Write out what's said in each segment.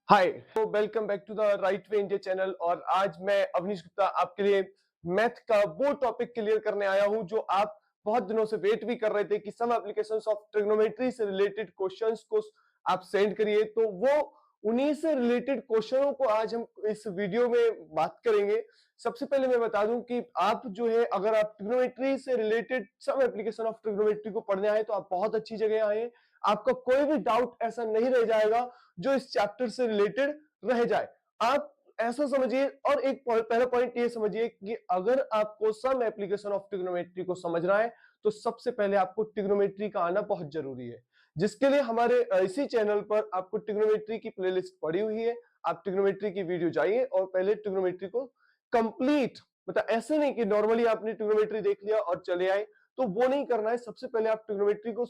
हाय तो welcome back to the Right Way India channel. और आज मैं अवनीश गुप्ता आपके लिए मैथ का वो टॉपिक क्लियर करने आया हूं जो आप बहुत दिनों से वेट भी कर रहे थे कि सम एप्लीकेशंस ऑफ ट्रिग्नोमेट्री से रिलेटेड क्वेश्चंस को आप सेंड करिए। तो वो उन्हीं से रिलेटेड क्वेश्चनों को आज हम इस वीडियो में बात करेंगे। सबसे पहले मैं बता दूं कि आप जो है अगर आप ट्रिग्नोमेट्री से related some application of trigonometry को पढ़ने आए तो आप बहुत अच्छी जगह आए हैं। आपका कोई भी डाउट ऐसा नहीं रह जाएगा जो इस चैप्टर से रिलेटेड रह जाए। आप ऐसा समझिए। और एक पहला पॉइंट ये समझिए कि अगर आपको सम एप्लीकेशन ऑफ ट्रिग्नोमेट्री को समझना है तो सबसे पहले आपको ट्रिग्नोमेट्री का आना बहुत जरूरी है, जिसके लिए हमारे इसी चैनल पर आपको ट्रिग्नोमेट्री की प्लेलिस्ट पड़ी हुई है। आप ट्रिग्नोमेट्री की वीडियो जाइए और पहले ट्रिग्नोमेट्री को कंप्लीट, मतलब ऐसे नहीं कि नॉर्मली आपने ट्रिग्नोमेट्री देख लिया और चले आए, तो वो नहीं करना है। सबसे पहले आप ट्रिग्नोमेट्री को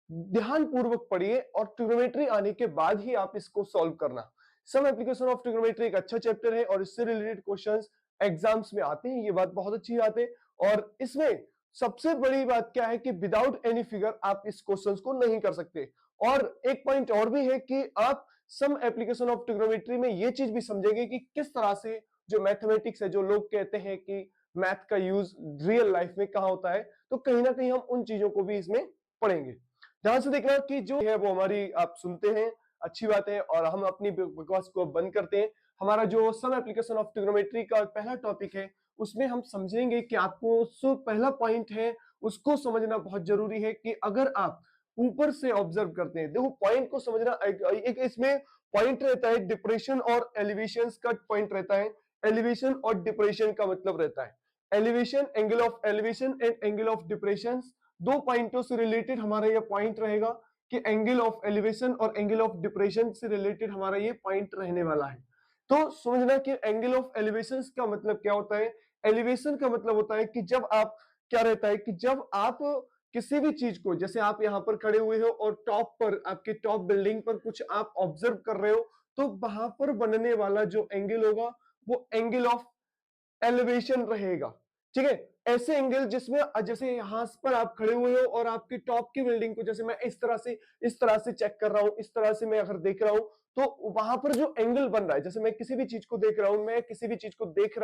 ध्यान पूर्वक पढ़िए और ट्रिग्नोमेट्री आने के बाद ही आप इसको सॉल्व करना। सम एप्लीकेशन ऑफ ट्रिग्नोमेट्री एक अच्छा चैप्टर है और इससे रिलेटेड क्वेश्चंस एग्जाम्स में आते हैं, ये बात बहुत अच्छी बात है। और इसमें सबसे बड़ी बात क्या है कि विदाउट एनी फिगर आप इस क्वेश्चंस को नहीं कर सकते। और एक पॉइंट और भी है कि आप सम एप्लीकेशन ऑफ ट्रिग्नोमेट्री में ये चीज भी समझेंगे कि किस तरह से जो मैथमेटिक्स है, जो लोग कहते हैं कि मैथ का यूज रियल लाइफ में कहाँ होता है, तो कहीं ना कहीं हम उन चीजों को भी इसमें पढ़ेंगे। ध्यान से देखना कि जो है वो हमारी आप सुनते हैं, अच्छी बात है, और हम अपनी बकवास को बंद करते हैं। हमारा जो सम एप्लीकेशन ऑफ ट्रिग्नोमेट्री का पहला टॉपिक है उसमें हम समझेंगे कि आपको जो पहला पॉइंट है उसको समझना बहुत जरूरी है कि अगर आप ऊपर से ऑब्जर्व करते हैं, देखो पॉइंट को समझना एक इसमें पॉइंट रहता है डिप्रेशन और एलिवेशन का पॉइंट रहता है। एलिवेशन और डिप्रेशन का मतलब रहता है elevation, angle of elevation and angle of depression. दो पॉइंटों से रिलेटेड हमारा ये पॉइंट रहेगा कि एंगल ऑफ एलिवेशन और एंगल ऑफ डिप्रेशन से रिलेटेड हमारा ये पॉइंट रहने वाला है। तो समझना कि एंगल ऑफ एलिवेशन का मतलब क्या होता है। एलिवेशन का मतलब होता है कि जब आप, क्या रहता है कि जब आप किसी भी चीज को, जैसे आप यहाँ पर खड़े हुए हो और टॉप पर, आपके टॉप बिल्डिंग पर कुछ आप ऑब्जर्व कर रहे हो, तो वहां पर बनने वाला जो एंगल होगा वो एंगल ऑफ एलिवेशन रहेगा। ठीक है, ऐसे एंगल जिसमें जैसे यहां पर आप खड़े हुए हो और आपकी टॉप की बिल्डिंग को, जैसे मैं इस तरह से चेक कर रहा हूं, इस तरह से मैं अगर देख रहा हूं, तो वहां पर जो एंगल बन रहा है, जैसे मैं किसी भी चीज को देख रहा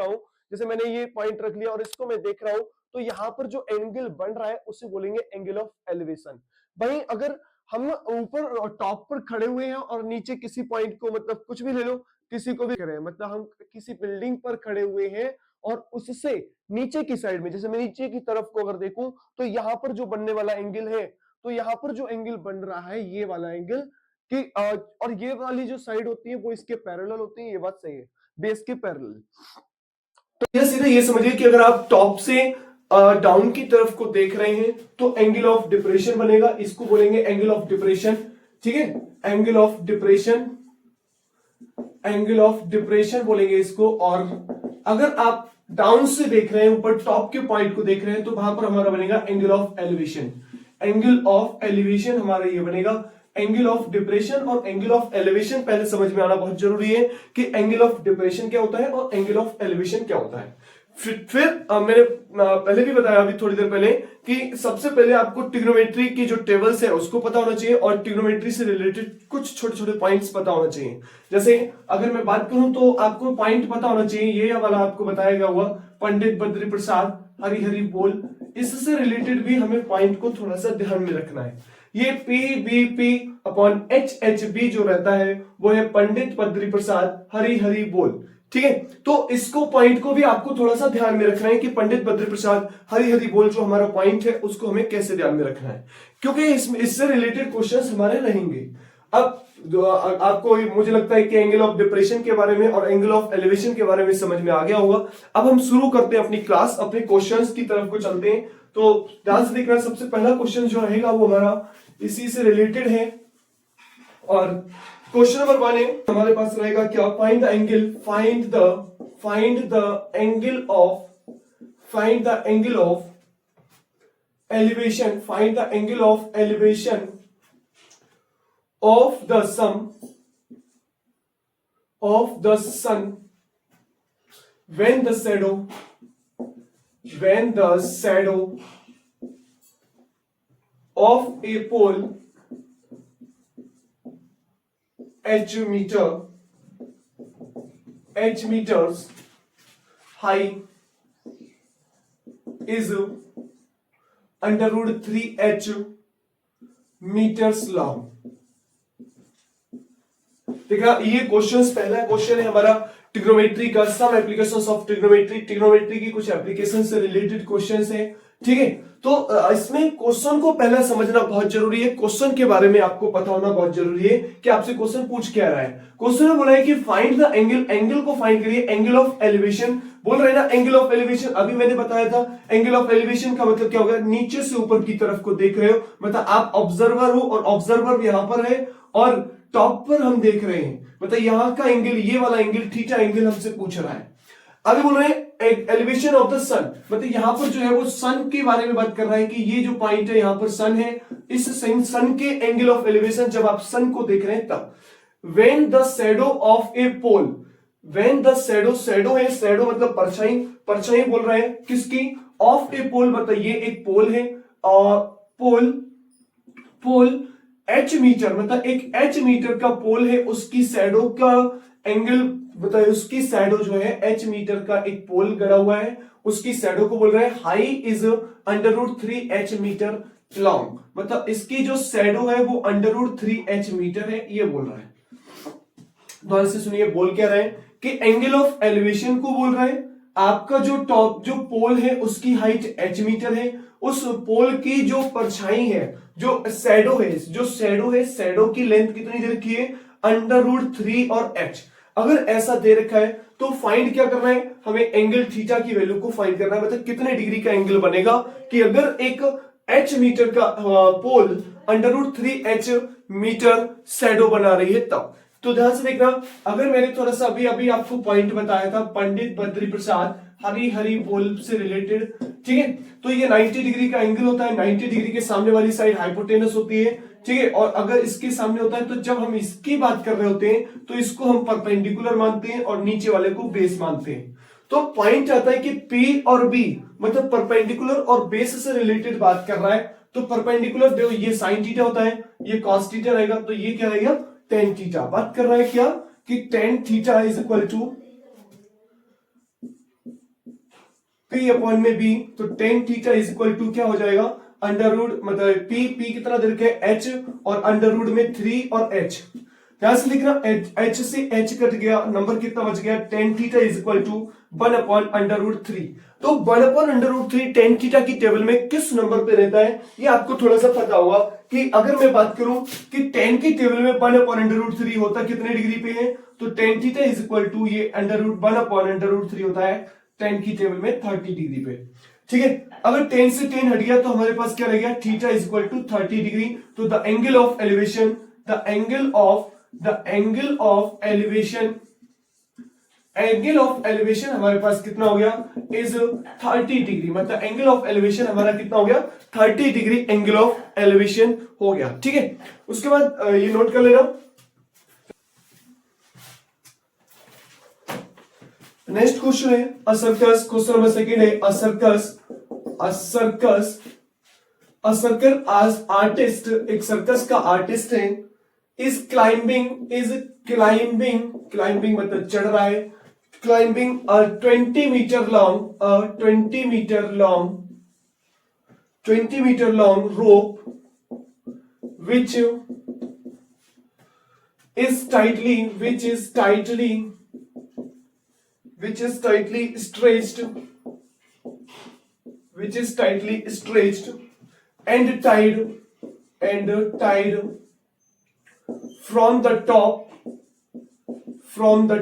हूं, जैसे मैंने ये पॉइंट रख लिया और इसको मैं देख रहा हूं, तो यहाँ पर जो एंगल बन रहा है उसे बोलेंगे एंगल ऑफ एलिवेशन। वहीं अगर हम ऊपर टॉप पर खड़े हुए हैं और नीचे किसी पॉइंट को, मतलब कुछ भी ले लो, किसी को भी करें, मतलब हम किसी बिल्डिंग पर खड़े हुए हैं और उससे नीचे की साइड में, जैसे मैं नीचे की तरफ को अगर देखूं, तो यहाँ पर जो बनने वाला एंगल है, तो यहाँ पर जो एंगल बन रहा है ये वाला एंगल कि और ये वाली जो साइड होती है वो इसके पैरेलल होती है, ये बात सही है, बेस के पैरेलल। तो ये सीधे ये समझिए कि अगर आप टॉप से डाउन की तरफ को देख रहे हैं तो एंगल ऑफ डिप्रेशन बनेगा, इसको बोलेंगे एंगल ऑफ डिप्रेशन। ठीक है, angle of depression, angle of depression बोलेंगे इसको। और अगर आप डाउन से देख रहे हैं, ऊपर टॉप के पॉइंट को देख रहे हैं, तो वहां पर हमारा बनेगा angle of elevation. Angle of elevation हमारा ये बनेगा। एंगल ऑफ डिप्रेशन और एंगल ऑफ एलिवेशन पहले समझ में आना बहुत जरूरी है कि एंगल ऑफ डिप्रेशन क्या होता है और एंगल ऑफ एलिवेशन क्या होता है। फिर मैंने पहले भी बताया अभी थोड़ी देर पहले कि सबसे पहले आपको ट्रिग्नोमेट्री की जो टेबल्स है उसको पता होना चाहिए और ट्रिग्नोमेट्री से रिलेटेड कुछ छोटे छोटे पॉइंट्स पता होना चाहिए। जैसे अगर मैं बात करूं तो आपको पॉइंट पता होना चाहिए, ये वाला आपको बताया गया हुआ पंडित बद्री प्रसाद हरि हरि बोल, इससे रिलेटेड भी हमें पॉइंट को थोड़ा सा ध्यान में रखना है। ये PBP अपॉन HHB जो रहता है वो है पंडित बद्री प्रसाद हरि हरि बोल। ठीक है, तो इसको पॉइंट को भी आपको थोड़ा सा ध्यान में रखना है कि पंडित बद्री प्रसाद हरि हरि बोल जो हमारा पॉइंट है उसको हमें कैसे ध्यान में रखना है, क्योंकि इससे रिलेटेड क्वेश्चंस हमारे रहेंगे। अब आपको मुझे लगता है कि एंगल ऑफ डिप्रेशन के बारे में और एंगल ऑफ एलिवेशन के बारे में समझ में आ गया होगा। अब हम शुरू करते हैं अपनी क्लास, अपने क्वेश्चंस की तरफ को चलते हैं। तो ध्यान से देखना, सबसे पहला क्वेश्चन जो रहेगा वो हमारा इसी से रिलेटेड है। और क्वेश्चन नंबर 1 है हमारे पास रहेगा क्या, find the angle, find the angle of elevation, find the angle of elevation of the sun when the shadow of a pole h meter h meters high is under root 3h meters long। देखा, ये question, पहला question है हमारा trigonometry का, some applications of trigonometry, trigonometry की कुछ application से related questions है। ठीक है, तो इसमें क्वेश्चन को पहले समझना बहुत जरूरी है, क्वेश्चन के बारे में आपको पता होना बहुत जरूरी है कि आपसे क्वेश्चन पूछ क्या रहा है। क्वेश्चन में बोला है कि फाइंड द एंगल, एंगल को फाइंड करिए, एंगल ऑफ एलिवेशन बोल रहे हैं ना। एंगल ऑफ एलिवेशन अभी मैंने बताया था, एंगल ऑफ एलिवेशन का मतलब क्या होगा, नीचे से ऊपर की तरफ को देख रहे हो, मतलब आप ऑब्जर्वर हो और ऑब्जर्वर यहां पर है और टॉप पर हम देख रहे हैं, मतलब यहां का एंगल, ये वाला एंगल थीटा एंगल हमसे पूछ रहा है। अभी बोल रहे हैं एलिवेशन ऑफ द सन, मतलब यहां पर जो है वो सन के बारे में बात कर रहा है कि ये जो पॉइंट है यहां पर सन है, इस सन के एंगल ऑफ एलिवेशन जब आप सन को देख रहे हैं तब। When the shadow of a pole, when the shadow, shadow है, शैडो मतलब परछाई, परछाई बोल रहे हैं किसकी, ऑफ ए पोल, मतलब ये एक पोल है और पोल, पोल एच मीटर, मतलब एक एच मीटर का पोल है, उसकी शैडो का एंगल, बताइए उसकी शैडो जो है एच मीटर का एक पोल गड़ा हुआ है, उसकी शैडो को बोल रहे हैं high is under root 3h metre long, मतलब इसकी जो शैडो है वो अंडर रूट 3h मीटर है, ये बोल रहा है। ध्यान से सुनिए, बोल क्या रहे हैं कि एंगल ऑफ एलिवेशन को बोल रहे हैं, आपका जो टॉप जो पोल है उसकी हाइट h मीटर है, उस पोल की जो परछाई है, जो शैडो है, जो शैडो है, शैडो की लेंथ कितनी दे रखी है, अंडर रूट 3 और h। अगर ऐसा दे रखा है तो फाइंड क्या करना है, हमें एंगल थीटा की वैल्यू को फाइंड करना है, मतलब कितने डिग्री का एंगल बनेगा कि अगर एक h मीटर का pole under root 3h metre shadow बना रही है तब। तो ध्यान से देखना, अगर मैंने थोड़ा सा अभी अभी आपको पॉइंट बताया था पंडित बद्री प्रसाद हरी हरी बोल से रिलेटेड, ठीक है, तो ये 90 डिग्री का एंगल होता है, 90 डिग्री के सामने वाली साइड हाइपोटेनस होती है, ठीक है, और अगर इसके सामने होता है तो जब हम इसकी बात कर रहे होते हैं तो इसको हम परपेंडिकुलर मानते हैं और नीचे वाले को बेस मानते हैं। तो पॉइंट आता है कि P और B मतलब परपेंडिकुलर और बेस से रिलेटेड बात कर रहा है, तो परपेंडिकुलर देखो ये साइन थीटा होता है, ये कॉस थीटा रहेगा, तो ये क्या रहेगा टेन थीटा। बात कर रहा है क्या कि tan theta is equal to P upon में B, तो tan theta is equal to क्या हो जाएगा अंडर रूट, मतलब P कितना दे रखा है h और अंडर रूट में 3 और h, यहां से लिख रहा h से h कट गया, नंबर कितना बच गया, tan theta is equal to 1 upon under root 3। तो 1 upon under root 3 tan theta की टेबल में किस नंबर पे रहता है ये आपको थोड़ा सा पता होगा कि अगर मैं बात करूं कि टेन की टेबल में 1 अपॉन अंडर रूट 3 होता कितने डिग्री पे है, तो tan theta is equal to ये under root 1 upon under root 3 होता है टेन की टेबल में 30 डिग्री पे, ठीक है। अगर 10 से 10 हट गया तो हमारे पास क्या रह गया, theta is equal to 30 degree. तो the angle of elevation, the angle of elevation, angle of elevation हमारे पास कितना हो गया इज 30 डिग्री, मतलब एंगल ऑफ एलिवेशन हमारा कितना हो गया 30 डिग्री एंगल ऑफ एलिवेशन हो गया, ठीक है। उसके बाद ये नोट कर लेना। नेक्स्ट क्वेश्चन है a circus, question number second है अ सर्कल आज आर्टिस्ट, एक सर्कस का आर्टिस्ट है, इज क्लाइंबिंग मतलब चढ़ रहा है, climbing a 20 metre long rope which is tightly stretched and tied from the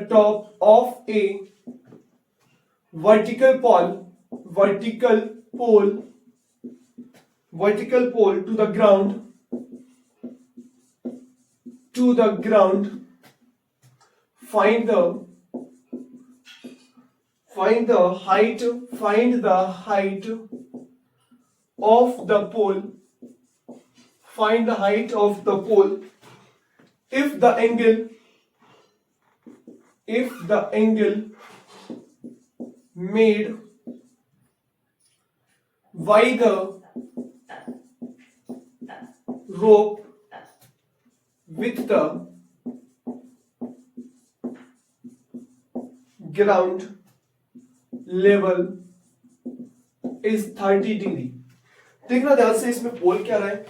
top of a vertical pole to the ground. Find the height of the pole. Find the height of the pole if the angle made by the rope with the ground level is 30 degree. देखना ध्यान से, इसमें बोल क्या रहा है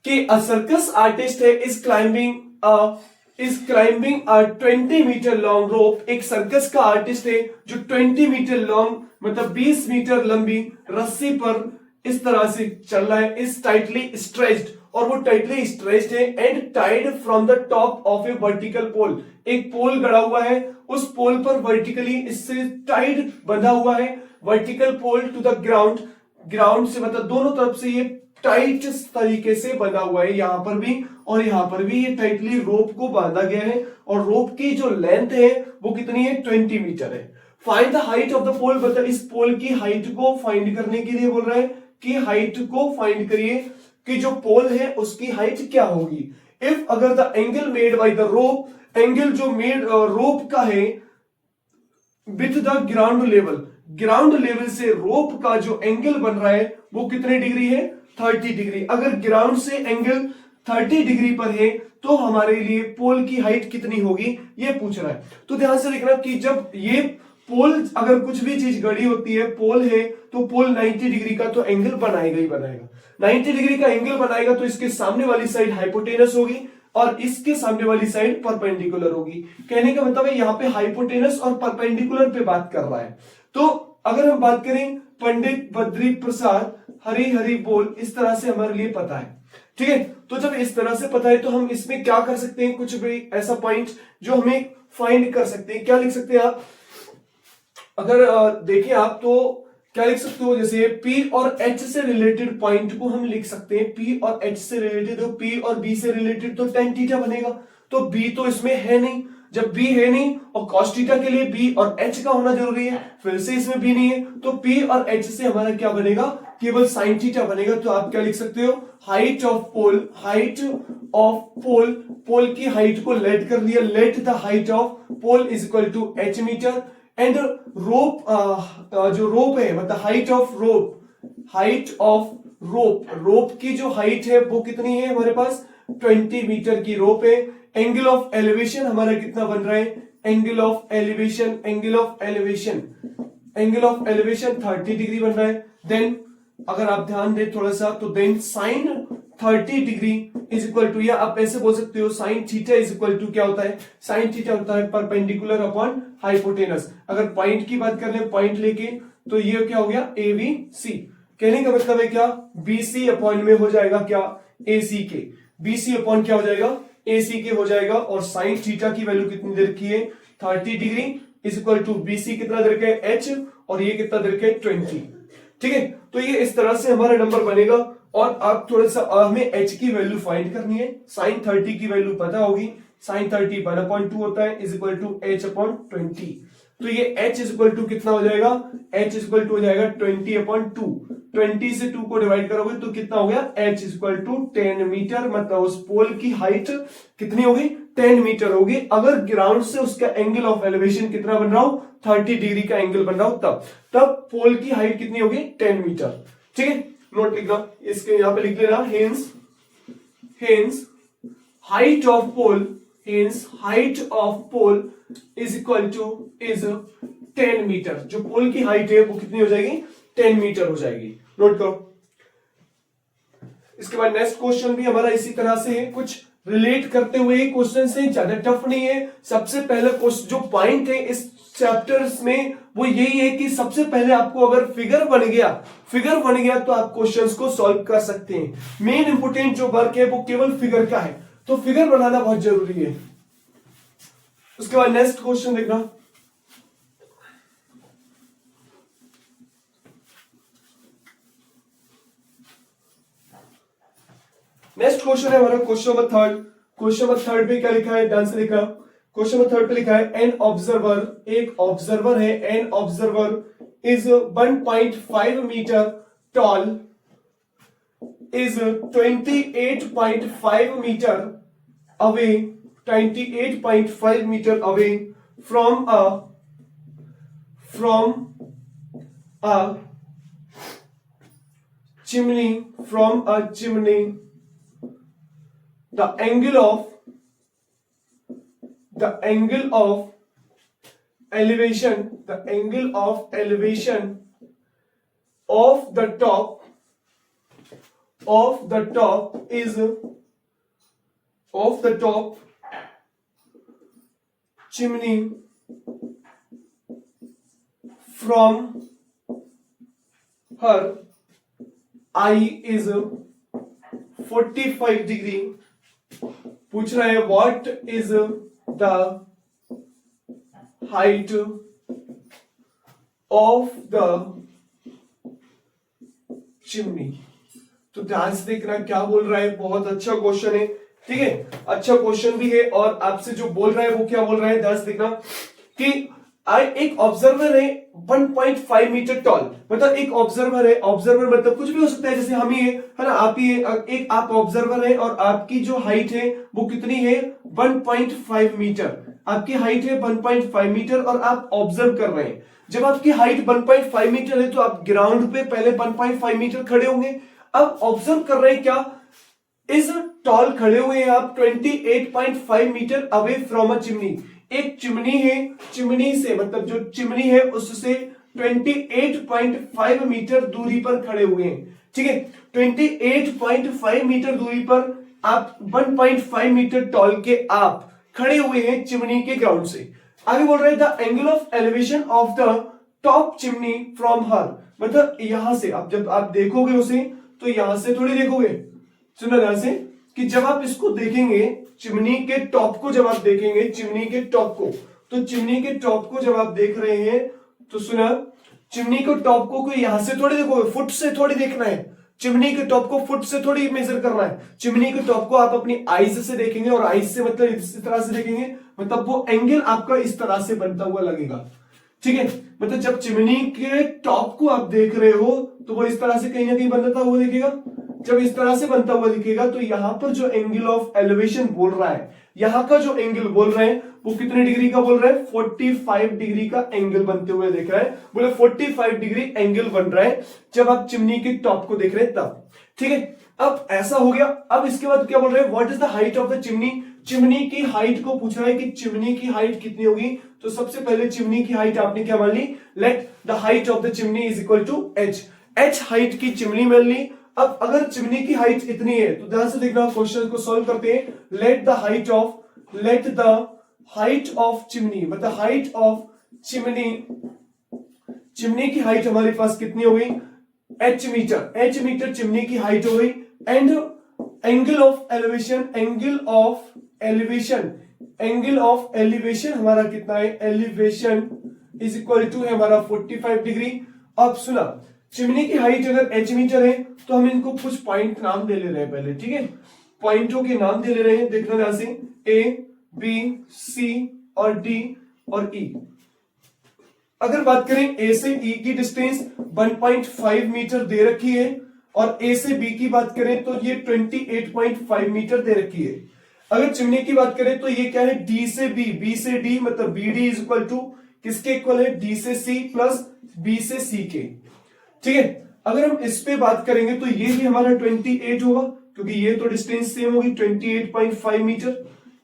कि a circus artist है is climbing a 20 metre long rope. एक सर्कस का आर्टिस्ट है जो 20 मीटर लॉन्ग मतलब 20 मीटर लंबी रस्सी पर इस तरह से चल रहा है। इज टाइटली स्ट्रेच्ड, और वो टाइटली स्ट्रेच्ड है and tied from the top of a vertical pole. एक पोल गड़ा हुआ है, उस पोल पर वर्टिकली इससे टाइड बंधा हुआ है। Vertical pole to the ground, ground से मतलब दोनों तरफ से ये टाइट तरीके से बंधा हुआ है, यहां पर भी और यहां पर भी ये टाइटली रोप को बांधा गया है। और रोप की जो लेंथ है वो कितनी है, 20 मीटर है। Find the height of the pole, मतलब इस पोल की हाइट को फाइंड करने के लिए बोल रहा है कि हाइट को फाइंड करिए कि जो पोल है उसकी हाइट क्या होगी। इफ अगर the angle made by the rope, angle जो मेड रोप का है with the ground level, ground level से रोप का जो एंगल बन रहा है वो कितने डिग्री है, 30 डिग्री। अगर ग्राउंड से एंगल 30 डिग्री पर है तो हमारे लिए पोल की हाइट कितनी होगी ये पूछ रहा है। तो ध्यान से देखना कि जब ये पोल, अगर कुछ भी चीज गड़ी होती है, पोल है तो पोल 90 डिग्री का तो एंगल बनाएगा ही बनाएगा। 90 डिग्री का एंगल बनाएगा तो इसके सामने वाली साइड हाइपोटेनस होगी और इसके सामने वाली साइड परपेंडिकुलर होगी। कहने का मतलब है यहाँ पे हाइपोटेनस और परपेंडिकुलर पे बात कर रहा है। तो अगर हम बात करें पंडित बद्री प्रसाद हरी हरी बोल, इस तरह से हमारे लिए पता है, ठीक है। तो जब इस तरह से पता है तो हम इसमें क्या कर सकते हैं, कुछ भी ऐसा पॉइंट जो हमें फाइंड कर सकते हैं। क्या लिख सकते हैं आप, अगर देखें आप तो क्या लिख सकते हो, जैसे P और H से रिलेटेड पॉइंट को हम लिख सकते हैं। P और H से रिलेटेड, तो P और B से रिलेटेड तो tan थीटा बनेगा। तो B तो इसमें है नहीं, जब B है नहीं और cos थीटा के लिए B और H का होना जरूरी है, फिर से इसमें B नहीं है तो P और H से हमारा क्या बनेगा, केवल sin थीटा बनेगा। तो आप क्या लिख सकते हो, height of pole, height of pole, pole की हाइट को लेट कर दिया, let the height of pole is equal to H metre and rope, जो रोप है मतलब height of rope, height of rope, rope की जो हाइट है वो कितनी है हमारे पास, 20 मीटर की रोप है। एंगल ऑफ एलिवेशन हमारा कितना बन रहा है, angle of elevation, angle of elevation, angle of elevation 30 degree बन रहा है। देन अगर आप ध्यान दें थोड़ा सा तो then sine 30 degree is equal to, या आप ऐसे बोल सकते हो sine theta is equal to क्या होता है, साइन थीटा होता है परपेंडिकुलर अपॉन हाइपोटेनस। अगर पॉइंट की बात कर ले, पॉइंट लेके तो ये क्या हो गया, ए बी सी। कहने का मतलब है क्या, बीसी अपॉन में हो जाएगा क्या, ए सी के, बीसी अपॉन क्या हो जाएगा, ए सी के हो जाएगा। और साइन थीटा की वैल्यू कितनी दे रखी है, 30 degree is equal to BC कितना दे रखा है, एच, और ये कितना दे रखा है, 20। ठीक है, तो ये इस तरह से हमारा नंबर बनेगा। और आप थोड़ा सा हमें h की वैल्यू फाइंड करनी है। साइन 30 की वैल्यू पता होगी, साइन 30 1/2 होता है इज इक्वल टू h/20। तो ये h इज इक्वल टू कितना हो जाएगा, h इज इक्वल टू हो जाएगा 20/2। 20 से 2 को डिवाइड करोगे तो कितना हो गया, h is equal to 10 metre, मतलब उस पोल की हाइट कितनी होगी, 10 मीटर होगी। अगर ग्राउंड से उसका एंगल ऑफ एलिवेशन कितना बन रहा हूं, 30 डिग्री का एंगल बन रहा हूं, तब पोल की हाइट कितनी होगी, 10 मीटर। ठीक है, नोट लिखना, इसके यहां पे लिख लेना, hence height of pole, hence height of pole is equal to is 10 metre. जो पोल की हाइट है वो कितनी हो जाएगी, 10 मीटर हो जाएगी। नोट करो। इसके बाद नेक्स्ट क्वेश्चन भी हमारा इसी तरह से है, कुछ रिलेट करते हुए क्वेश्चन से, ज्यादा टफ नहीं है। सबसे पहले जो पॉइंट है इस चैप्टर्स में वो यही है कि सबसे पहले आपको अगर फिगर बन गया तो आप क्वेश्चंस को सॉल्व कर सकते हैं। मेन इंपोर्टेंट जो वर्क है वो केवल फिगर का है, तो फिगर बनाना बहुत जरूरी है। उसके बाद नेक्स्ट क्वेश्चन देखना, नेक्स्ट क्वेश्चन है हमारा क्वेश्चन नंबर 3। क्वेश्चन नंबर 3 पे क्या लिखा है, ध्यान से लिखा। क्वेश्चन नंबर 3 पे लिखा है एन ऑब्जर्वर, एक ऑब्जर्वर है, an observer is 1.5 metre tall, is 28.5 metre away, 28.5 metre away from a chimney, the angle of elevation, the angle of elevation of the top is of the top chimney from her eye is 45 degree. पूछ रहा है what is the height of the chimney. तो ध्यान से देखना क्या बोल रहा है, बहुत अच्छा क्वेश्चन है, ठीक है, अच्छा क्वेश्चन भी है। और आपसे जो बोल रहा है वो क्या बोल रहा है, ध्यान से देखना कि एक ऑब्जर्वर है 1.5 मीटर टॉल, मतलब एक ऑब्जर्वर है, ऑब्जर्वर मतलब कुछ भी हो सकता है, जैसे हम ही है ना, आप ही है, एक आप ऑब्जर्वर है और आपकी जो हाइट है वो कितनी है 1.5 मीटर, आपकी हाइट है 1.5 मीटर और आप ऑब्जर्व कर रहे हैं। जब आपकी हाइट 1.5 मीटर है तो आप ग्राउंड पे पहले 1.5 मीटर खड़े होंगे, अब ऑब्जर्व कर रहे हैं क्या, इस टॉल खड़े हुए हैं आप 28.5 metre away from a chimney. एक चिमनी है, चिमनी से मतलब जो चिमनी है उससे 28.5 मीटर दूरी पर खड़े हुए हैं, ठीक है, 28.5 मीटर दूरी पर आप 1.5 मीटर टॉल के आप खड़े हुए हैं चिमनी के ग्राउंड से। आगे बोल रहे हैं the angle of elevation of the top chimney from her, मतलब यहां से अब जब आप देखोगे उसे तो यहां से थोड़ी देखोगे, सुनो ध्यान से कि जब आप इसको देखेंगे चिमनी के टॉप को, जब आप देखेंगे चिमनी के टॉप को, तो चिमनी के टॉप को जब आप देख रहे हैं तो सुना, चिमनी के टॉप को कोई यहां से थोड़ी देखोगे, फुट से थोड़ी देखना है, चिमनी के टॉप को फुट से थोड़ी मेजर करना है, चिमनी के टॉप को आप अपनी आईज से देखेंगे और आईज से मतलब इस तरह से देखेंगे, मतलब वो एंगल आपका इस तरह से बनता हुआ लगेगा, ठीक है, मतलब जब चिमनी के टॉप को आप देख रहे हो तो वो इस तरह से कहीं ना कहीं बनता हुआ दिखेगा। जब इस तरह से बनता हुआ दिखेगा तो यहां पर जो एंगल ऑफ एलिवेशन बोल रहा है, यहां का जो एंगल बोल रहे हैं वो कितने डिग्री का बोल रहा है, 45 डिग्री का एंगल बनते हुए देख रहा है, बोले 45 डिग्री एंगल बन रहा है जब आप चिमनी के टॉप को देख रहे हैं तब, ठीक है। अब ऐसा हो गया, अब इसके बाद क्या बोल रहे हैं, what is the height of the chimney, chimney की हाइट को पूछ रहा है कि चिमनी की हाइट कितनी होगी। तो सबसे पहले चिमनी की हाइट आपने क्या मान ली, let the height of the chimney is equal to H, H height की चिमनी मान ली। अब अगर चिमनी की हाइट इतनी है तो ध्यान से देखना, क्वेश्चन को सॉल्व करते हैं, let the height of chimney, मतलब हाइट ऑफ चिमनी, चिमनी की हाइट हमारे पास कितनी हो गई, H metre, H metre chimney की हाइट हो गई। And angle of elevation, angle of elevation हमारा कितना है, एलिवेशन इज इक्वल टू है हमारा 45 डिग्री। अब सुना, चिमनी की हाइट अगर एच मीटर है तो हम इनको कुछ पॉइंट नाम दे ले रहे हैं पहले, ठीक है, पॉइंटों के नाम दे ले रहे हैं, देखना ध्यान से, ए बी सी और डी और ई। अगर बात करें ए से ई की डिस्टेंस 1.5 मीटर दे रखी है और ए से बी की बात करें तो ये 28.5 मीटर दे रखी है। अगर चिमनी की बात करें तो ये क्या है, डी से बी, बी से डी, मतलब B D is equal to किसके इक्वल है, डी से सी प्लस बी से सी के, ठीक है। अगर हम इस पे बात करेंगे तो ये भी हमारा 28 होगा क्योंकि ये तो डिस्टेंस सेम होगी 28.5 मीटर,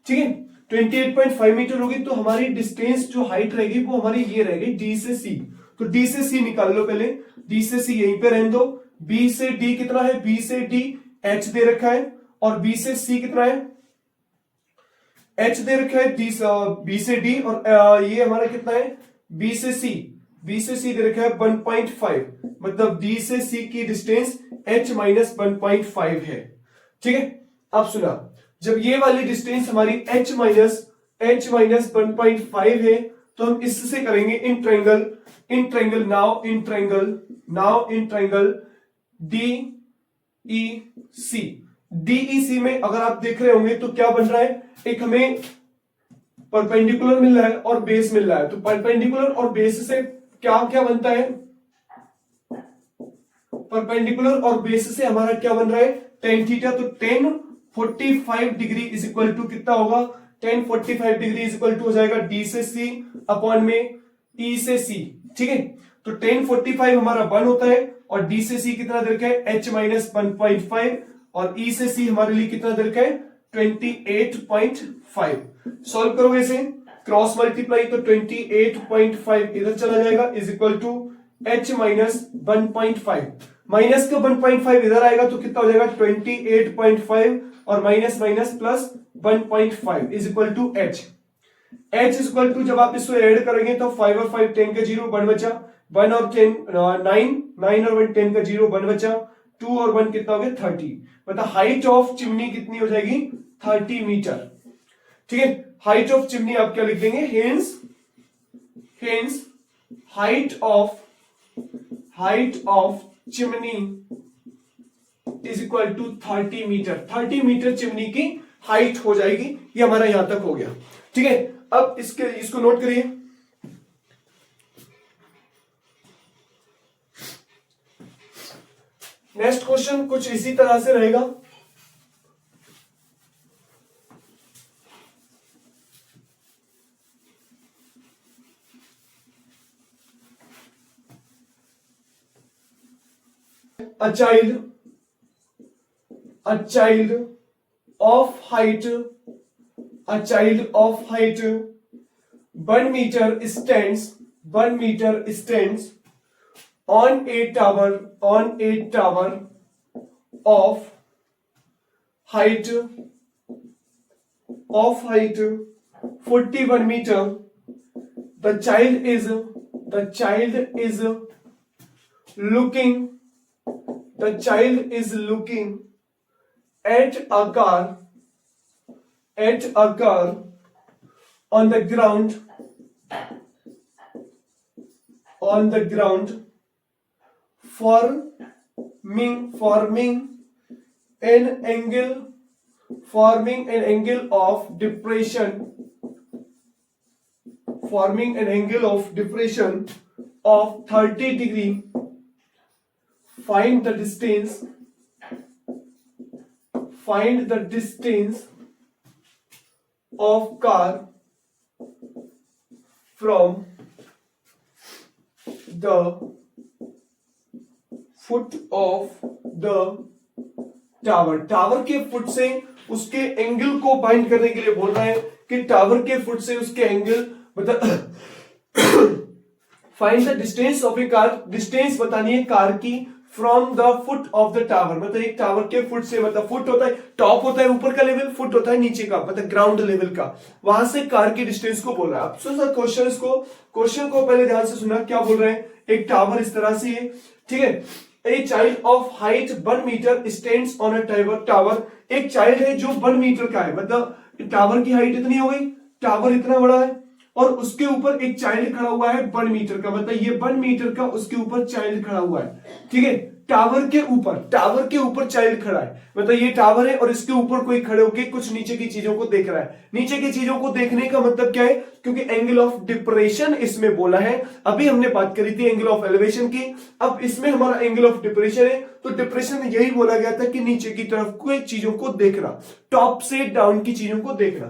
ठीक है, 28.5 मीटर होगी तो हमारी डिस्टेंस जो हाइट रहेगी वो हमारी ये रहेगी डी से सी। तो डी से सी निकाल लो पहले, डी से सी यहीं पे रहने दो, बी से डी कितना है, बी से डी एच दे रखा है और बी से सी कितना है, एच दे रखा है, बी से डी और ये हमारा कितना है, बी से सी, बी से सी दे रखा है 1.5, मतलब डी से सी की डिस्टेंस h माइनस 1.5 है, ठीक है। अब सुना, जब ये वाली डिस्टेंस हमारी h माइनस 1.5 है तो हम इससे करेंगे in triangle, now in triangle D E C, DEC में अगर आप देख रहे होंगे तो क्या बन रहा है, एक हमें परपेंडिकुलर मिल रहा है और बेस मिल रहा है। तो परपेंडिकुलर और बेस से क्या क्या बनता है, परपेंडिकुलर और बेस से हमारा क्या बन रहा है, टेन थीटा। तो tan 45 degree is equal to कितना होगा, tan 45 degree is equal to हो जाएगा डी से सी अपॉन में ई से सी, ठीक है। तो टेन 45 हमारा 1 होता है और डी से सी कितना दे रखा है, h माइनस 1.5 और ई से सी हमारे लिए कितना दे रखा है 28.5। सॉल्व करोगे इसे क्रॉस मल्टीप्लाई तो 28.5 इधर चला जाएगा is equal to h minus 1.5, minus का 1.5 इधर आएगा तो कितना हो जाएगा 28.5 और minus minus plus 1.5 is equal to h is equal to जब आप इसको ऐड करेंगे तो 5 और 5 10 का 0 1 बचा, 1 और 10 9 9 और 1 10 का 0 1 बचा, 2 और 1 कितना हो गया 30, मतलब हाइट ऑफ चिमनी कितनी हो जाएगी 30 मीटर। ठीक है, हाइट ऑफ चिमनी आप क्या लिख देंगे, hence height of chimney is equal to 30 metre. 30 metre chimney की हाइट हो जाएगी। ये हमारा यहां तक हो गया। ठीक है, अब इसको नोट करिए। नेक्स्ट क्वेश्चन कुछ इसी तरह से रहेगा। A child of height 1 meter stands on a tower of height 41 meter. The child is looking at a car on the ground forming an angle of depression of 30 degree. Find the distance of car from the foot of the tower. Tower के foot से उसके angle को find करने के लिए बोल रहा है कि टावर के फुट से उसके एंगल मतलब find the distance of A car, distance बतानी है कार की from the foot of the tower, मतलब एक टावर के फुट से, मतलब फुट होता है टॉप होता है ऊपर का लेवल, फुट होता है नीचे का मतलब ग्राउंड लेवल का, वहां से कार की डिस्टेंस को बोल रहा है। अब सुनो क्वेश्चन को पहले ध्यान से सुना, क्या बोल रहे हैं, एक टावर इस तरह से है, ठीक है, a child of height 1 metre stands on a tower, एक चाइल्ड है जो 1 मीटर का है, मतलब टावर की हाइट इतनी हो गई, टावर इतना बड़ा है और उसके ऊपर एक चाइल्ड खड़ा हुआ है 1 मीटर का, मतलब ये 1 मीटर का उसके ऊपर चाइल्ड खड़ा हुआ है। ठीक है, टावर के ऊपर चाइल्ड खड़ा है, मतलब ये टावर है और इसके ऊपर कोई खड़े होकर कुछ नीचे की चीजों को देख रहा है। नीचे की चीजों को देखने का मतलब क्या है, क्योंकि एंगल ऑफ डिप्रेशन इसमें बोला है, अभी हमने बात करी थी एंगल ऑफ एलिवेशन की, अब इसमें हमारा एंगल ऑफ डिप्रेशन है, तो डिप्रेशन में यही बोला गया था कि नीचे की तरफ कोई चीजों को देखना, टॉप से डाउन की चीजों को देखना।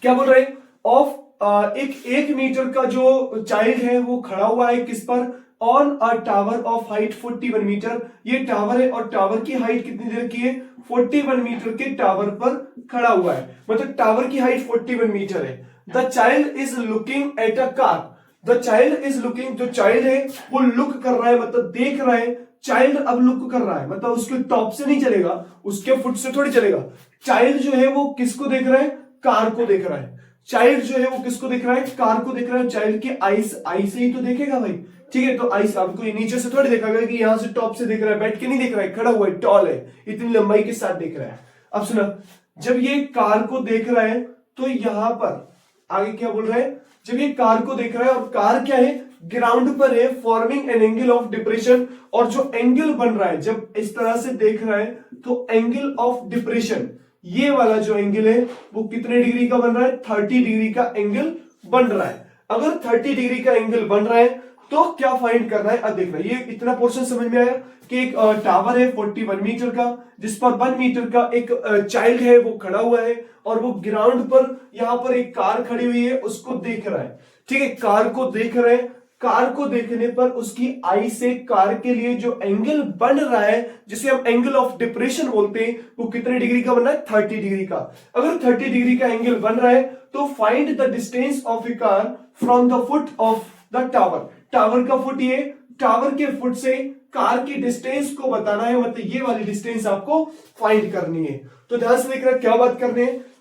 क्या बोल रहे हैं, ऑफ एक मीटर का जो चाइल्ड है वो खड़ा हुआ है किस पर, on a tower of height 41 metre, ये टावर है और टावर की हाइट कितनी दे रखी है 41 मीटर के टावर पर खड़ा हुआ है, मतलब टावर की हाइट 41 मीटर है। The child is looking at a car, the child is looking, जो चाइल्ड है वो लुक कर रहा है, मतलब देख रहा है, चाइल्ड अब लुक कर रहा है, मतलब उसके टॉप से नहीं चलेगा, उसके फुट से थोड़ी चलेगा। चाइल्ड जो है वो किसको देख रहा है, कार को देख रहा है। चाइल्ड जो है वो किसको देख रहा है, कार को देख रहा है। चाइल्ड के आई से ही तो देखेगा भाई, ठीक है, तो आई आपको नीचे से थोड़ी देखेगा कि यहां से टॉप से देख रहा है, बैठ के नहीं देख रहा है, खड़ा हुआ है, टॉल है, इतनी लंबाई के साथ देख रहा है। अब सुना, जब ये कार को देख रहा है तो यहां पर आगे क्या बोल रहा है, जब ये कार को देख रहा है और कार क्या है, ग्राउंड पर है, forming an angle of depression, और जो एंगल बन रहा है जब इस तरह से देख रहा है तो एंगल ऑफ डिप्रेशन, ये वाला जो एंगल है वो कितने डिग्री का बन रहा है, 30 डिग्री का एंगल बन रहा है। अगर 30 डिग्री का एंगल बन रहा है तो क्या फाइंड करना है, अब देखना, ये इतना पोर्शन समझ में आया कि एक टावर है 41 मीटर का, जिस पर 1 मीटर का एक चाइल्ड है वो खड़ा हुआ है और वो ग्राउंड पर यहां पर एक कार खड़ी हुई है उसको देख रहा है। ठीक है, कार को देख रहे हैं, कार को देखने पर उसकी आई से कार के लिए जो एंगल बन रहा है, जिसे हम एंगल ऑफ डिप्रेशन बोलते हैं, वो कितने डिग्री का बना है? 30 डिग्री का। अगर 30 डिग्री का एंगल बन रहा है तो find the distance of A car from the foot of the tower. Tower का फुट, ये टावर के फुट से कार की डिस्टेंस को बताना है, मतलब ये वाली डिस्टेंस आपको फाइंड करनी है। तो ध्यान से देखना क्या बात करनी है।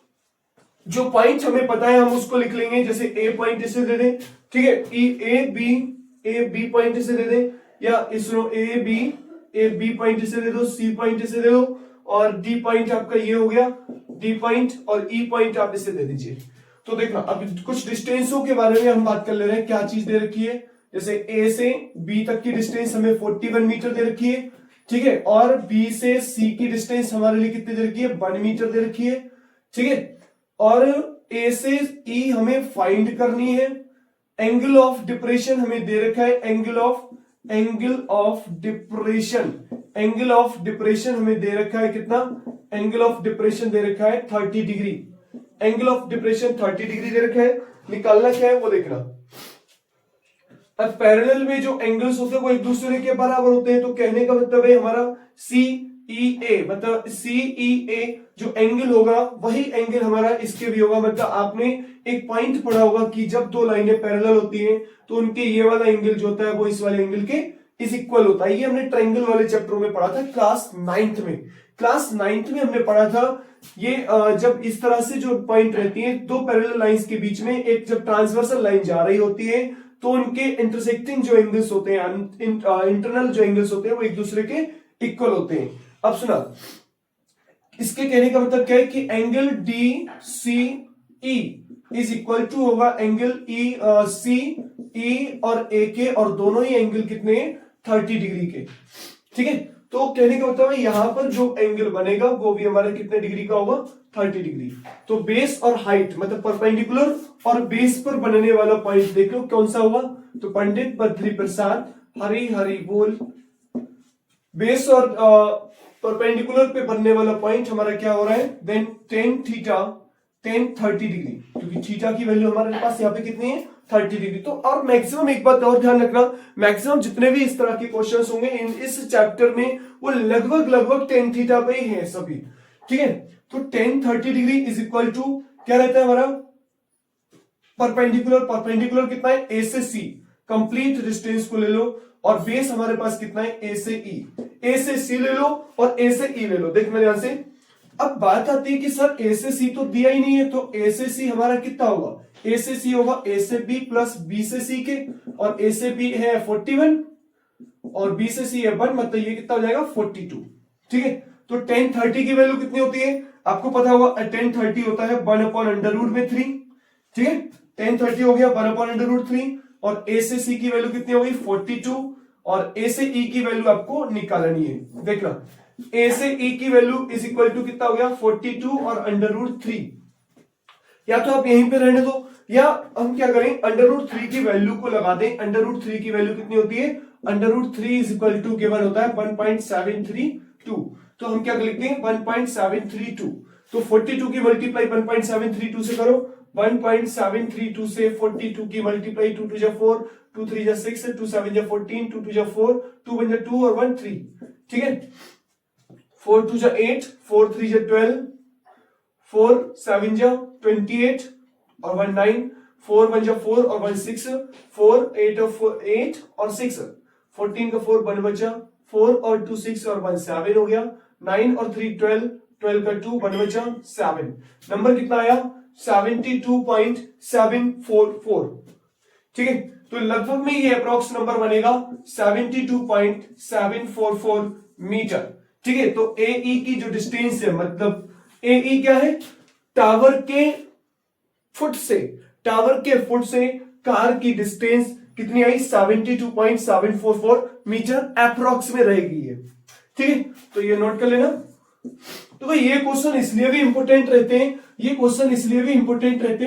जो पॉइंट हमें पता है हम उसको लिख लेंगे, जैसे ए पॉइंट इसे दे दें, ठीक है, ए बी पॉइंट इसे दे दें, या इसरो ए बी पॉइंट इसे दे दो, सी पॉइंट इसे दे दो, और डी पॉइंट आपका ये हो गया, डी पॉइंट, और ई पॉइंट आप इसे दे दीजिए। तो देखना अब कुछ डिस्टेंसों के बारे में हम बात कर ले रहे हैं। क्या चीज दे रखी है? जैसे ए से बी तक की डिस्टेंस हमें 41 मीटर दे रखी है, ठीक है, और बी से सी की डिस्टेंस हमारे लिए कितनी दे रखी है? 1 मीटर दे रखी है, ठीक है, और ए से ई हमें फाइंड करनी है। एंगल ऑफ डिप्रेशन हमें दे रखा है, एंगल ऑफ डिप्रेशन हमें दे रखा है कितना? एंगल ऑफ डिप्रेशन दे रखा है 30 degree. Angle of depression 30 degree दे रखा है। निकालना क्या है वो देखना। अब पैरेलल में जो एंगल्स होते हैं वो एक दूसरे के बराबर होते हैं, तो कहने का मतलब है हमारा CEA, मतलब CEA जो एंगल होगा वही एंगल हमारा इसके भी होगा। मतलब आपने एक पॉइंट पढ़ा होगा कि जब दो लाइनें पैरेलल होती हैं तो उनके ये वाला एंगल जो होता है वो इस वाले एंगल के इज इक्वल होता है। ये हमने ट्रायंगल वाले चैप्टर में पढ़ा था क्लास 9th में। क्लास 9th में हमने पढ़ा था ये जब इस तरह से जो पॉइंट रहती है दो पैरेलल लाइंस के बीच में, एक जब ट्रांसवर्सल लाइन जा रही होती है तो उनके इंटरसेक्टिंग जो एंगल्स होते हैं, इंटरनल जो एंगल्स होते हैं वो एक दूसरे के इक्वल होते हैं। अब सुना, इसके कहने का मतलब क्या है कि angle DCE is equal to होगा एंगल CE और A के, और दोनों ही एंगल कितने हैं? 30 डिग्री के, ठीक है। तो कहने का मतलब है यहां पर जो एंगल बनेगा वो भी हमारा कितने डिग्री का होगा? 30 डिग्री। तो बेस और हाइट मतलब परपेंडिकुलर और बेस पर बनने वाला पॉइंट देख लो कौन सा होगा। तो पंडित बद्री प्रसाद हरी हरी बोल, बेस और परपेंडिकुलर पे बनने वाला पॉइंट हमारा क्या हो रहा है? देन tan थीटा 30 डिग्री, क्योंकि थीटा की वैल्यू हमारे पास यहाँ पे कितनी है? 30 डिग्री। तो और मैक्सिमम एक बात और ध्यान रखना, मैक्सिमम जितने भी इस तरह के क्वेश्चंस होंगे इस चैप्टर में वो लगभग tan थीटा पे ही है सभी, ठीक है। तो tan 30 degree is equal to क्या रहता है हमारा? परपेंडिकुलर कितना है? A से C, कंप्लीट डिस्टेंस को ले लो, और बेस हमारे पास कितना है? A से C ले लो और A से E ले लो। देखना ध्यान से। अब बात आती है कि सर A से C तो दिया ही नहीं है, तो A से C हमारा कितना होगा? A से C होगा A से B प्लस B से C के, और A से B है 41 और B से C है 1, मतलब ये कितना हो जाएगा? 42, ठीक है। तो tan 30 की वैल्यू कितनी होती है? आपको पता होगा tan 30 होता है 1/√3, ठीक है। tan 30 हो गया 1/√3, और A से C की वैल्यू कितनी होगी? 42, और A से E की वैल्यू आपको निकालनी है। देखना A से E की वैल्यू इज इक्वल टू कितना हो गया? 42 और √3। या तो आप यहीं पे रहने दो, या हम क्या करें? √3 की वैल्यू को लगा दें। √3 की वैल्यू कितनी होती है? √3 इज इक्वल टू गिवन होता है 1.732। तो हम क्या लिखते हैं? 1.732। तो 42 की मल्टीप्लाई 1.732 से करो, 1.732 से 42 की मल्टीप्लाई 2 2 जा 4, 2 3 जा 6, 2 7 जा 14, 2 2 जा 4, 2 1 जा 2 और 1 3, ठीक है। 4 2 जा 8, 4 3 जा 12, 4 7 जा 28 और 1 9, 4 1 जा 4 और 1 6, 4 8 और 8 और 6, 14 का 4 1 बचा, 4 और 2 6 और 1 7 हो गया, 9 और 3 12, 12 का 2 1 बचा 7। नंबर कितना आया? 72.744, ठीक है। तो लगभग में ये अप्रोक्स नंबर बनेगा 72.744 मीटर, ठीक है। तो AE की जो डिस्टेंस है, मतलब AE क्या है? टावर के फुट से कार की डिस्टेंस कितनी आई? 72.744 मीटर अप्रोक्स में रहेगी ये, ठीक है। तो ये नोट कर लेना। तो भाई ये क्वेश्चन इसलिए भी इंपॉर्टेंट रहते हैं,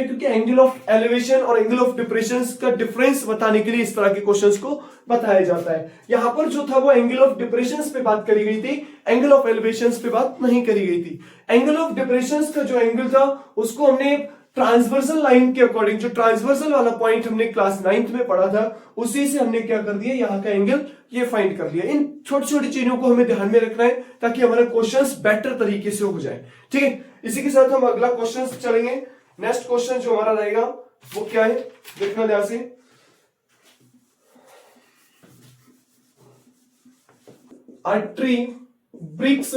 क्योंकि एंगल ऑफ एलिवेशन और एंगल ऑफ डिप्रेशन का डिफरेंस बताने के लिए इस तरह के क्वेश्चंस को बताया जाता है। यहां पर जो था वो एंगल ऑफ डिप्रेशन पे बात करी गई थी, एंगल ऑफ एलिवेशन पे बात नहीं करी गई थी। एंगल ऑफ डिप्रेशन का जो एंगल था उसको हमने ट्रांसवर्सल लाइन के अकॉर्डिंग, जो ट्रांसवर्सल वाला पॉइंट हमने क्लास 9th में पढ़ा था, उसी से हमने क्या कर दिया, यहाँ का एंगल ये फाइंड कर लिया। इन छोटी छोटी चीजों को हमें ध्यान में रखना है ताकि हमारे क्वेश्चंस बेटर तरीके से हो जाए। ठीक है, इसी के साथ हम अगला क्वेश्चन चलेंगे। नेक्स्ट क्वेश्चन जो हमारा रहेगा वो क्या है, देखना ध्यान से। A tree breaks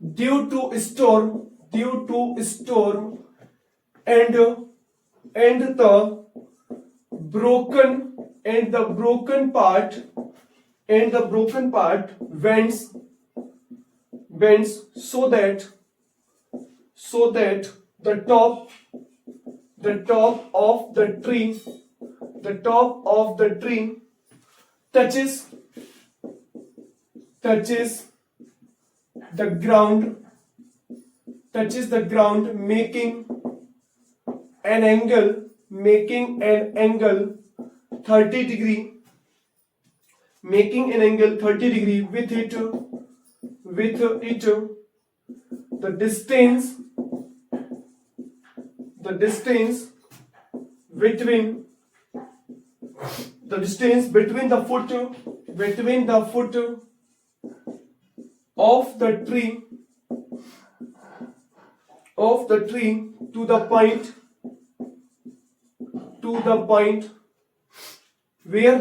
due to storm and the broken part bends so that the top of the tree touches the ground, making an angle 30 degree, with it the distance between the foot of the tree to the point where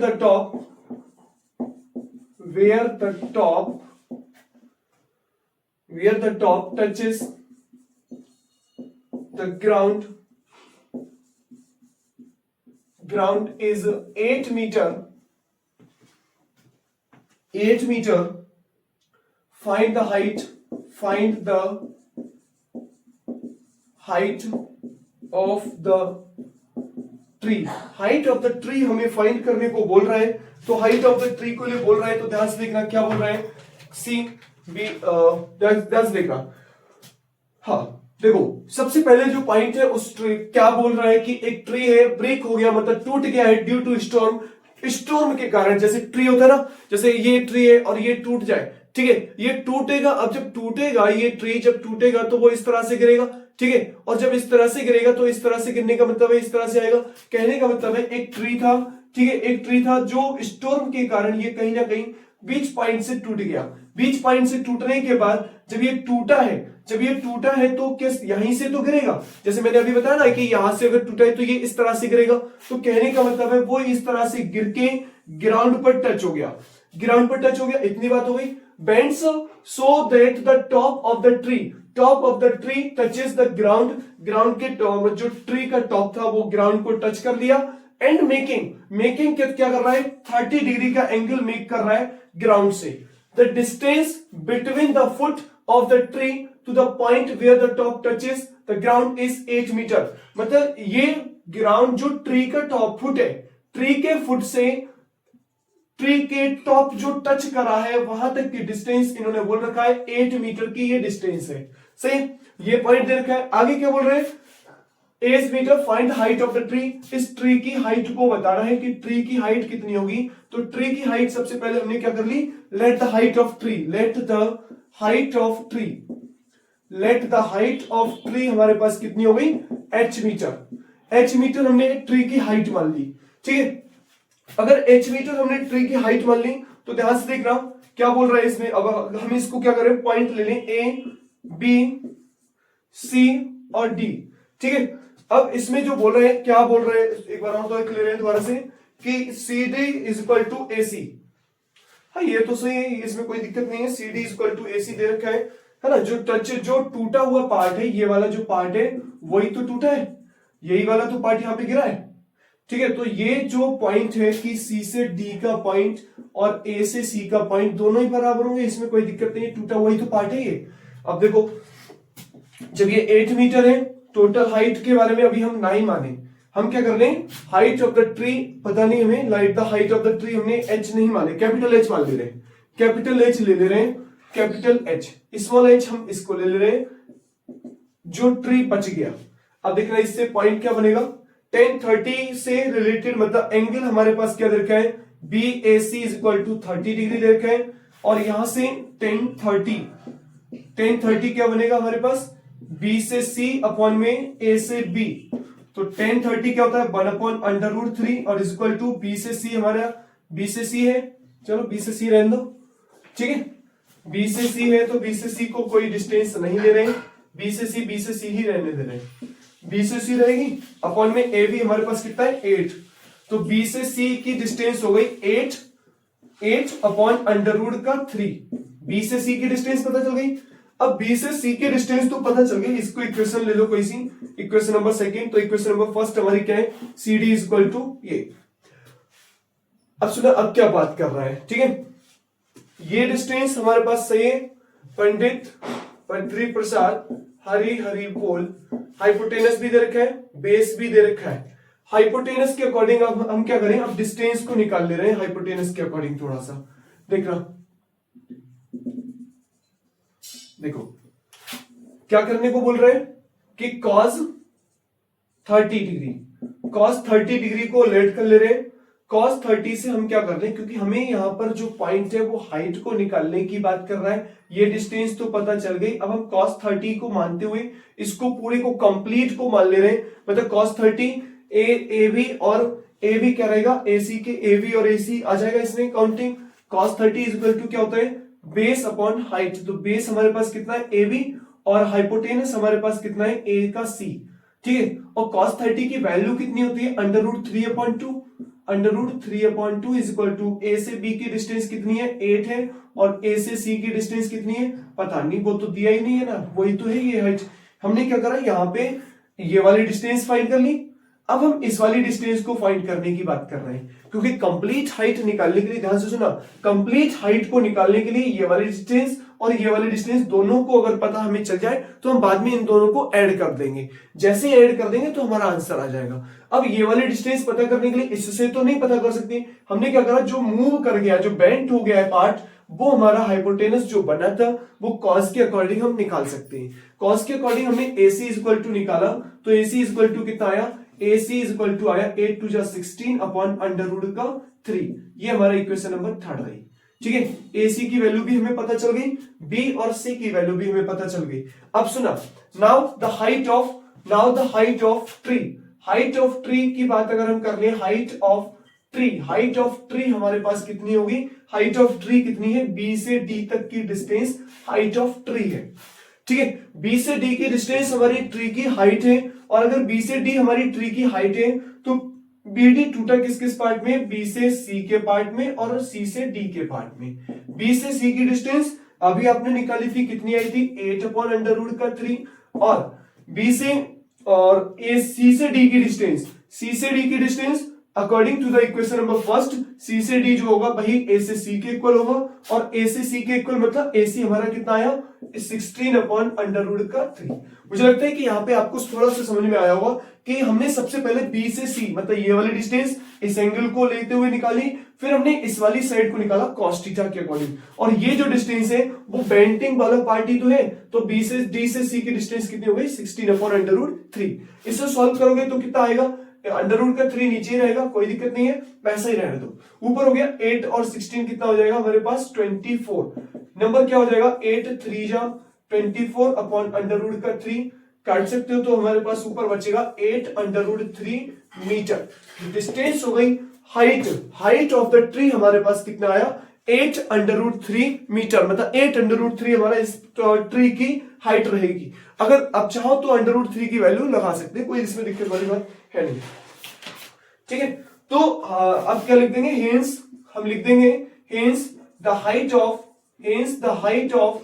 the top touches the ground is 8 meter. Find the height of the tree. Height of the tree हमें find करने को बोल रहा है, तो height of the tree को लिए बोल रहा है, तो ध्यान से देखना क्या बोल रहा है। सी बी, ध्यान से देखना। हाँ देखो, सबसे पहले जो पॉइंट है उस ट्री क्या बोल रहा है कि एक ट्री है, ब्रेक हो गया मतलब टूट गया है ड्यू टू स्टॉर्म के कारण। जैसे ट्री होता है ना, जैसे ये ट्री है और ये टूट जाए, ठीक है, ये टूटेगा। अब जब टूटेगा ये ट्री, जब टूटेगा तो वो इस तरह से गिरेगा, ठीक है, और जब इस तरह से गिरेगा तो इस तरह से गिरने का मतलब है इस तरह से आएगा। कहने का मतलब है एक ट्री था, ठीक है, एक ट्री था जो स्टॉर्म के कारण ये कहीं ना कहीं बीच पॉइंट से टूट गया। बीच पॉइंट से टूटने के बाद जब ये टूटा है तो किस यहीं से तो गिरेगा। जैसे मैंने अभी बताया ना कि यहां से अगर टूटा है तो ये इस तरह से गिरेगा, तो कहने का मतलब है वो इस तरह से गिर के ग्राउंड पर टच हो गया। इतनी बात हो गई। Bends so that the top of the tree touches the ground के जो ट्री का टॉप था वो ग्राउंड को टच कर लिया। एंड मेकिंग क्या कर रहा है, 30 डिग्री का एंगल मेक कर रहा है ग्राउंड से। The distance between the foot of the tree to the point where the top touches the ground is 8 metre. मतलब ये ग्राउंड जो ट्री का टॉप फुट है, ट्री के फुट से ट्री के टॉप जो टच करा है वहां तक की डिस्टेंस इन्होंने बोल रखा है 8 मीटर की ये डिस्टेंस है। सही, ये पॉइंट दे रखा है। आगे क्या बोल रहे हैं, 8 metre find height of the tree. इस ट्री की हाइट को बता रहा है कि ट्री की हाइट कितनी होगी। तो ट्री की हाइट सबसे पहले हमने क्या कर ली, let the height of tree हमारे पास कितनी हो गई, h मीटर हमने ट्री की हाइट मान ली। ठीक है, अगर h मीटर हमने ट्री की हाइट मान ली तो ध्यान से देखना क्या बोल रहा है इसमें। अब हम इसको क्या करें, पॉइंट ले लें A, B, C और D। ठीक है, अब इसमें जो बोल रहे हैं, क्या बोल रहे हैं, एक बार और तो क्लियर है दोबारा से कि CD is equal to AC। हाँ ये तो सही है, इसमें कोई दिक्कत नहीं है। CD is equal to AC दे रखा है ना। जो टूटा हुआ पार्ट है, ये वाला जो पार्ट है वही तो टूटा है, यही वाला तो पार्ट यहाँ पे गिरा है। ठीक है, तो ये जो पॉइंट है कि C से D का पॉइंट और A से C का पॉइंट दोनों ही बराबर होंगे, इसमें कोई दिक्कत नहीं है, टूटा हुआ ही तो पार्ट है ये। अब देखो, जब ये 8 मीटर है, टोटल हाइट के बारे में अभी हम नहीं माने, हम क्या कर लें, हाइट ऑफ द ट्री पता नहीं हमें, light the height of the tree हमने H नहीं माने, कैपिटल H मान ले रहे हैं, कैपिटल H ले रहे हैं, कैपिटल H, स्मॉल h हम इसको ले रहे हैं जो ट्री बच गया। अब देखना इससे पॉइंट क्या बनेगा, 10-30 से रिलेटेड मतलब एंगल हमारे पास क्या दे रखा है, BAC is equal to 30 degree दे रखा है। और यहां से 10-30 tan 30 क्या बनेगा हमारे पास, b से c अपॉन में a से b। तो tan 30 क्या होता है 1/√3 और इज इक्वल टू b से c, हमारा b से c है, चलो b से c रहने दो, ठीक है। b से c है तो b से c को कोई डिस्टेंस नहीं ले रहे हैं, b से c ही रहने दे रहे हैं, b से c रहेगी अपॉन में a भी हमारे पास कितना है 8। तो b से c की डिस्टेंस हो गई 8 अपॉन √3। b से c की डिस्टेंस पता चल गई। अब b से c की डिस्टेंस तो पता चल गई, इसको इक्वेशन ले लो कोई सी, इक्वेशन नंबर सेकंड। तो इक्वेशन नंबर फर्स्ट हमारी क्या है, CD इज इक्वल टू ये। अब सुना अब क्या बात कर रहा है, ठीक है। ये डिस्टेंस हमारे पास सही है, पंडित बद्री प्रसाद हरि बोल, हाइपोटेनस भी दे रखा है, बेस भी दे रखा है। हाइपोटेनस के अकॉर्डिंग अब हम क्या करें, अब डिस्टेंस को निकाल ले रहे हैं हाइपोटेनस के अकॉर्डिंग। थोड़ा सा देखना, देखो क्या करने को बोल रहे हैं कि cos 30 डिग्री को लेट कर ले रहे हैं। cos 30 से हम क्या कर रहे हैं, क्योंकि हमें यहां पर जो पॉइंट है वो हाइट को निकालने की बात कर रहा है। ये डिस्टेंस तो पता चल गई। अब हम cos 30 को मानते हुए इसको पूरे को कंप्लीट को मान ले रहे हैं। मतलब cos 30 ए बी और ए बी क्या रहेगा, AC के AB और AC आ जाएगा इसमें counting. cos 30 is equal to क्या होता है, बेस अपॉन हाइट। तो बेस हमारे पास कितना है AB और हाइपोटेनस हमारे पास कितना है A का C, ठीक है। और cos 30 की वैल्यू कितनी होती है, √3/2। √3/2 इज इक्वल टू A से B की डिस्टेंस कितनी है 8 है और A से C की डिस्टेंस कितनी है पता नहीं, वो तो दिया ही नहीं है ना, वही तो है ये हाइट। हमने क्या करा, यहाँ पे ये वाली डिस्टेंस फाइंड कर ली। अब हम इस वाली डिस्टेंस को फाइंड करने की बात कर रहे हैं, क्योंकि कंप्लीट हाइट निकालने के लिए, ध्यान से सुना, कंप्लीट हाइट को निकालने के लिए ये वाली डिस्टेंस और ये वाली डिस्टेंस दोनों को अगर पता हमें चल जाए तो हम बाद में इन दोनों को ऐड कर देंगे। जैसे ऐड कर देंगे तो हमारा आंसर आ जाएगा। अब ये वाली डिस्टेंस पता करने के लिए इससे तो नहीं पता कर सकते, हमने क्या करा, जो मूव कर गया, जो बेंट हो गया है पार्ट, वो हमारा हाइपोटेनस जो बना था वो कॉस के अकॉर्डिंग हम निकाल सकते हैं। कॉस के अकॉर्डिंग हमने AC इज इक्वल टू निकाला, तो AC इज इक्वल टू कितना आया, AC इज इक्वल टू आया 8 2 16 अपॉन √3। ये हमारा इक्वेशन नंबर 3 रही, ठीक है। AC की वैल्यू भी हमें पता चल गई, B और C की वैल्यू भी हमें पता चल गई। अब सुना, now the height of tree, height of tree की बात अगर हम कर ले, हाइट ऑफ ट्री हमारे पास कितनी होगी, हाइट ऑफ ट्री कितनी है, B से D तक की डिस्टेंस हाइट ऑफ ट्री है, ठीक है। B से D की डिस्टेंस हमारी ट्री की हाइट है, और अगर B से D हमारी ट्री की हाइट है तो BD टूटा किस किस पार्ट में, B से C के पार्ट में और C से D के पार्ट में। B से C की डिस्टेंस अभी आपने निकाली थी, कितनी आई थी 8/√3, और B से और C से D की distance according to the equation number first, C से D जो होगा वही A से C के इक्वल होगा, और A से C के इक्वल मतलब AC हमारा कितना आया 16/√3। मुझे लगता है कि यहाँ पे आपको थोड़ा सा समझ में आया होगा कि हमने सबसे पहले B से C मतलब ये वाली डिस्टेंस इस एंगल को लेते हुए निकाली, फिर हमने इस वाली साइड को निकाला cos थीटा के अकॉर्डिंग, और ये जो डिस्टेंस है वो बेंटिंग वाला पार्ट ही तो है। तो B से D से C की डिस्टेंस कितनी हो गई 16/√3। इसे सॉल्व करोगे तो कितना आएगा, √3 नीचे ही रहेगा, कोई दिक्कत नहीं है, वैसा ही रहने दो। ऊपर हो गया 8 और 16 कितना हो जाएगा हमारे पास 24। नंबर क्या हो जाएगा 8 3 जा 24 अपॉन √3 काट सकते हो, तो हमारे पास ऊपर बचेगा 8/√3 मीटर। डिस्टेंस हो गई, हाइट ऑफ द ट्री हमारे पास कितना आया 8/√3 मीटर, मतलब 8/√3 हमारा इस ट्री की हाइट रहेगी। अगर आप चाहो तो √3 की वैल्यू लगा सकते हैं, कोई इसमें दिक्कत वाली बात है नहीं, ठीक है। तो अब क्या लिख देंगे, हेंस हम लिख देंगे hence the height of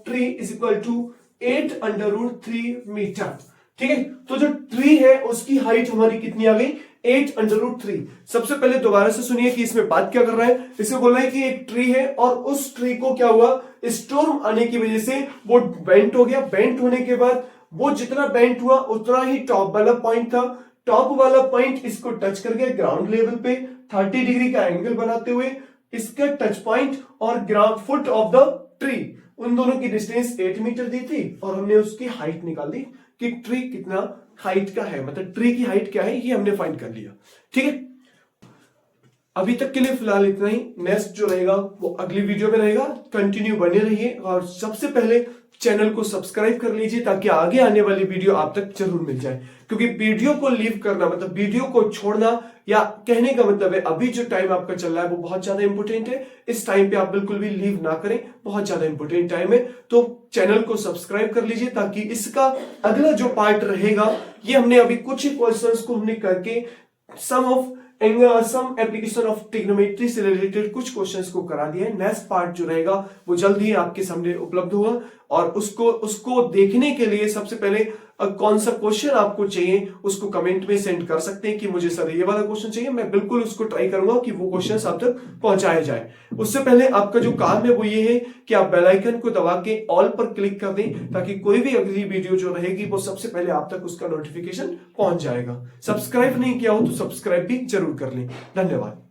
tree is equal to 8/√3 metre, ठीक है। तो जो ट्री है उसकी हाइट हमारी कितनी आ गई 8/√3। सबसे पहले दोबारा से सुनिए कि इसमें बात क्या कर रहा है। इसमें बोल रहा है कि एक ट्री है और उस ट्री को क्या हुआ, स्टॉर्म आने की वजह से वो बेंट हो गया। बेंट होने के बाद वो जितना बेंट हुआ उतना ही टॉप वाला पॉइंट था, टॉप वाला पॉइंट इसको टच कर गया ग्राउंड लेवल पे 30 डिग्री का एंगल बनाते हुए। इसका टच पॉइंट और ground foot of the tree, उन दोनों की डिस्टेंस 8 मीटर दी थी, और हमने उसकी हाइट निकाल दी कि ट्री कितना हाइट का है, मतलब ट्री की हाइट क्या है ये हमने फाइंड कर लिया, ठीक है। अभी तक के लिए फिलहाल इतना ही। नेक्स्ट जो रहेगा वो अगली वीडियो में रहेगा। कंटिन्यू बने रहिए और सबसे पहले चैनल को सब्सक्राइब कर लीजिए ताकि आगे आने वाली वीडियो आप तक जरूर मिल जाए। क्योंकि वीडियो को लीव करना मतलब वीडियो को छोड़ना, या कहने का मतलब है अभी जो टाइम आपका चल रहा है वो बहुत ज्यादा इंपॉर्टेंट है। इस टाइम पे आप बिल्कुल भी लीव ना करें, बहुत ज्यादा इंपॉर्टेंट टाइम है। तो चैनल को सब्सक्राइब कर लीजिए ताकि इसका अगला जो पार्ट रहेगा, ये हमने अभी कुछ ही क्वेश्चंस को हमने करके सम एप्लीकेशन ऑफ ट्रिग्नोमेट्री से रिलेटेड कुछ क्वेश्चंस को करा दिया है। नेक्स्ट पार्ट जो रहेगा वो जल्द ही आपके सामने उपलब्ध होगा और उसको देखने के लिए सबसे पहले कौन सा क्वेश्चन आपको चाहिए उसको कमेंट में सेंड कर सकते हैं कि मुझे सर ये वाला क्वेश्चन चाहिए। मैं बिल्कुल उसको ट्राई करूंगा कि वो क्वेश्चन आप तक पहुंचाया जाए। उससे पहले आपका जो काम है वो ये है कि आप बेल आइकन को दबा के ऑल पर क्लिक कर दें ताकि कोई भी अगली वीडियो जो रहेगी वो सबसे पहले आप तक उसका नोटिफिकेशन पहुंच जाएगा। सब्सक्राइब नहीं किया हो तो सब्सक्राइब भी जरूर कर लें। धन्यवाद।